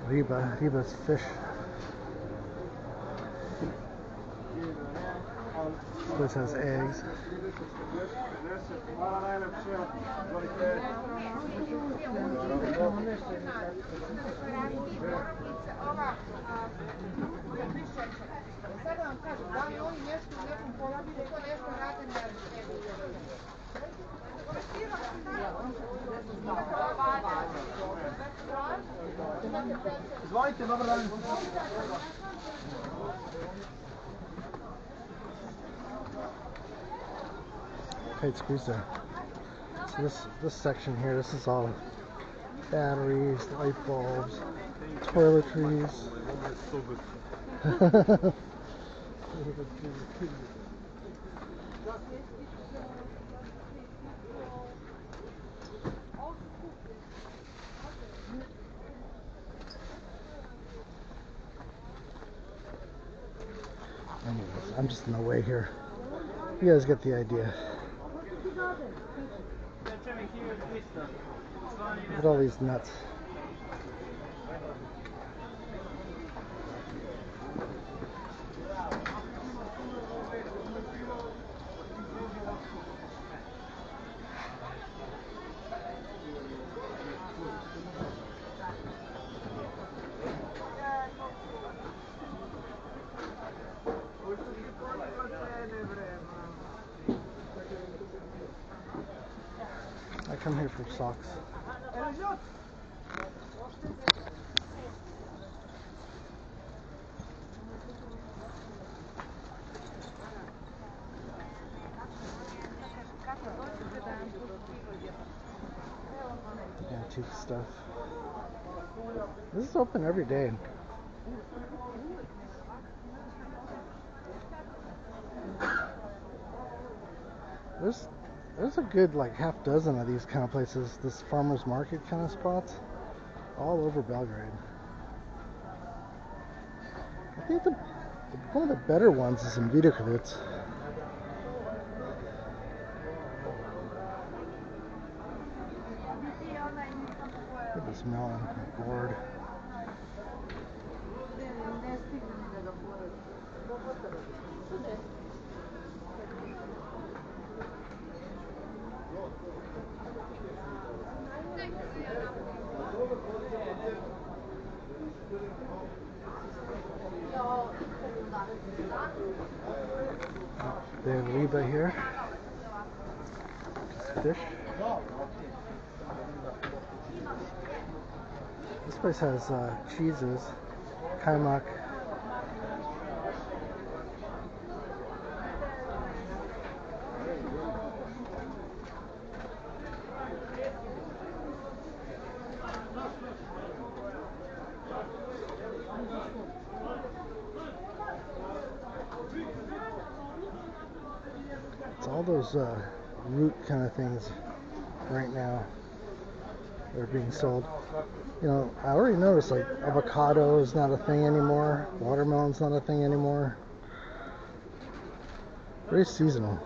Riba's fish. This has eggs. Tight squeeze there. So this section here, this is all batteries, light bulbs, toiletries. Anyways, I'm just in the way here. You guys get the idea. Look at all these nuts. I come here for socks. Antique stuff. This is open every day. There's a good like half dozen of these kind of places, this farmer's market kind of spots, all over Belgrade. I think one of the better ones is in Belgrade. Look at this melon board. They have Riba here. Fish. This place has cheeses, kaymak. It's all those root kind of things right now that are being sold. You know, I already noticed like avocado is not a thing anymore. Watermelon's not a thing anymore. Very seasonal.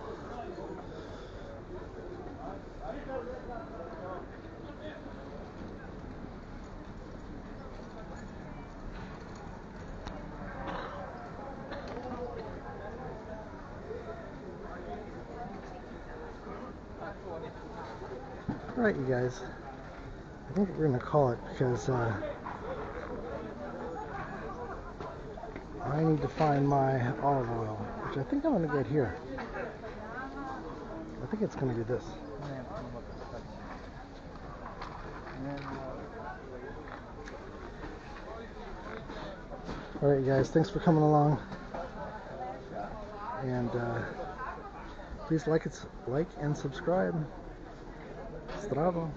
Alright, you guys. I think we're going to call it because I need to find my olive oil, which I think I'm going to get here. I think it's going to be this. Alright, you guys. Thanks for coming along. And please like and subscribe. Zdravo.